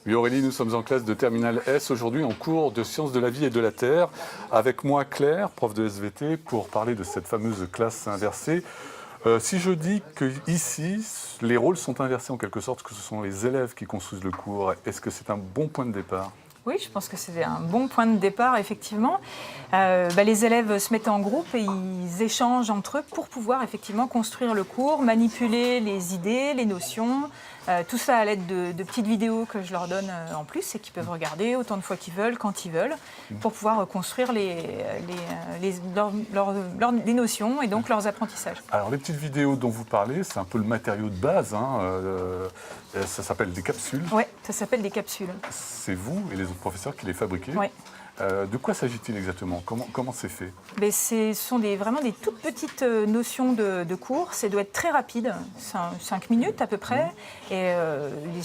Oui, Aurélie, nous sommes en classe de Terminale S aujourd'hui en cours de sciences de la vie et de la Terre. Avec moi, Claire, prof de SVT, pour parler de cette fameuse classe inversée. Si je dis qu'ici, les rôles sont inversés en quelque sorte, que ce sont les élèves qui construisent le cours, est-ce que c'est un bon point de départ ? Oui, je pense que c'est un bon point de départ, effectivement. Les élèves se mettent en groupe et ils échangent entre eux pour pouvoir effectivement construire le cours, manipuler les idées, les notions, tout ça à l'aide de petites vidéos que je leur donne en plus et qu'ils peuvent regarder autant de fois qu'ils veulent, quand ils veulent, pour pouvoir construire les notions et donc leurs apprentissages. Alors les petites vidéos dont vous parlez, c'est un peu le matériau de base, ça s'appelle des capsules. Oui, ça s'appelle des capsules. C'est vous et les autres professeurs qui les fabriquez. Oui. De quoi s'agit-il exactement ? Comment c'est fait ? Ce sont vraiment des toutes petites notions de cours. Ça doit être très rapide, 5 minutes à peu près. Et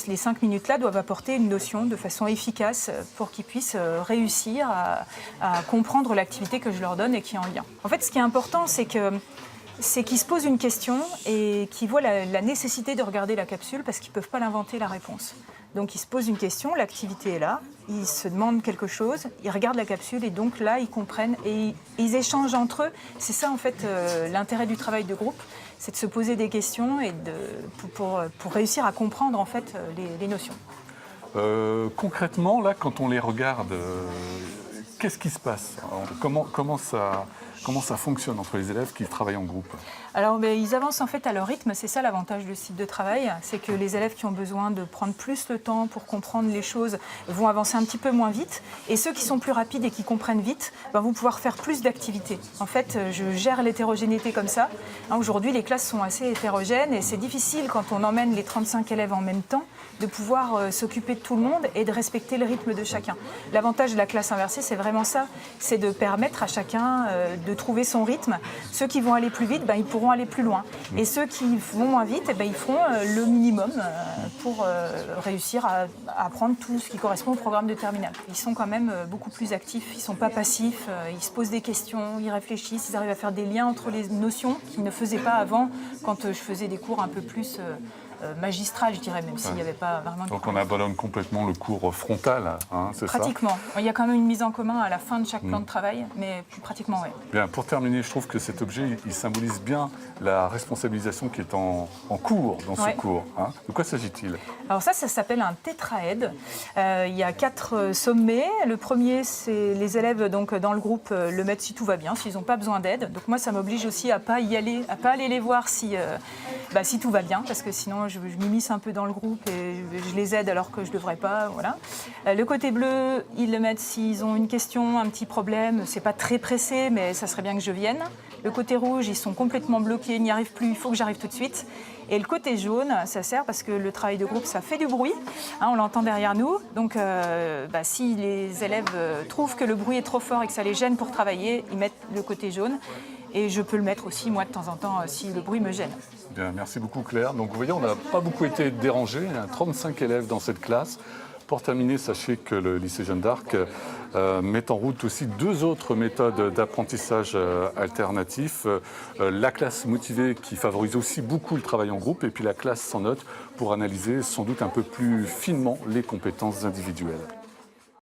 les 5 minutes-là doivent apporter une notion de façon efficace pour qu'ils puissent réussir à comprendre l'activité que je leur donne et qui est en lien. En fait, ce qui est important, c'est qu'ils se posent une question et qu'ils voient la nécessité de regarder la capsule parce qu'ils ne peuvent pas l'inventer la réponse. Donc ils se posent une question, l'activité est là, ils se demandent quelque chose, ils regardent la capsule et donc là ils comprennent et ils échangent entre eux. C'est ça en fait l'intérêt du travail de groupe, c'est de se poser des questions et pour réussir à comprendre en fait les notions. Concrètement, là, quand on les regarde, qu'est-ce qui se passe ? Comment ça fonctionne entre les élèves qui travaillent en groupe ? Alors, ils avancent en fait à leur rythme, c'est ça l'avantage du site de travail, c'est que les élèves qui ont besoin de prendre plus le temps pour comprendre les choses vont avancer un petit peu moins vite, et ceux qui sont plus rapides et qui comprennent vite vont pouvoir faire plus d'activités. En fait, je gère l'hétérogénéité comme ça. Aujourd'hui, les classes sont assez hétérogènes et c'est difficile quand on emmène les 35 élèves en même temps de pouvoir s'occuper de tout le monde et de respecter le rythme de chacun. L'avantage de la classe inversée, c'est vraiment ça, c'est de permettre à chacun de trouver son rythme. Ceux qui vont aller plus vite, ils pourront aller plus loin. Et ceux qui vont moins vite, ils feront le minimum pour réussir à apprendre tout ce qui correspond au programme de terminale. Ils sont quand même beaucoup plus actifs, ils ne sont pas passifs, ils se posent des questions, ils réfléchissent, ils arrivent à faire des liens entre les notions qu'ils ne faisaient pas avant quand je faisais des cours un peu plus magistral, je dirais, même s'il n'y avait pas vraiment de... Donc on abandonne complètement le cours frontal, c'est ça ? Pratiquement. Il y a quand même une mise en commun à la fin de chaque plan de travail, mais pratiquement, oui. Bien, pour terminer, je trouve que cet objet, il symbolise bien la responsabilisation qui est en cours dans ce cours. De quoi s'agit-il ? Alors ça s'appelle un tétraède. Il y a 4 sommets. Le premier, c'est les élèves donc, dans le groupe le mettent si tout va bien, s'ils n'ont pas besoin d'aide. Donc moi, ça m'oblige aussi à ne pas y aller, à pas aller les voir si tout va bien, parce que sinon, je m'immisce un peu dans le groupe et je les aide alors que je ne devrais pas. Voilà. Le côté bleu, ils le mettent s'ils ont une question, un petit problème. C'est pas très pressé, mais ça serait bien que je vienne. Le côté rouge, ils sont complètement bloqués, ils n'y arrivent plus, il faut que j'arrive tout de suite. Et le côté jaune, ça sert parce que le travail de groupe, ça fait du bruit. On l'entend derrière nous. Donc, si les élèves trouvent que le bruit est trop fort et que ça les gêne pour travailler, ils mettent le côté jaune. Et je peux le mettre aussi, moi, de temps en temps, si le bruit me gêne. Bien, merci beaucoup, Claire. Donc, vous voyez, on n'a pas beaucoup été dérangés. Il y a 35 élèves dans cette classe. Pour terminer, sachez que le lycée Jeanne d'Arc met en route aussi 2 autres méthodes d'apprentissage alternatifs. La classe motivée qui favorise aussi beaucoup le travail en groupe et puis la classe sans notes pour analyser sans doute un peu plus finement les compétences individuelles.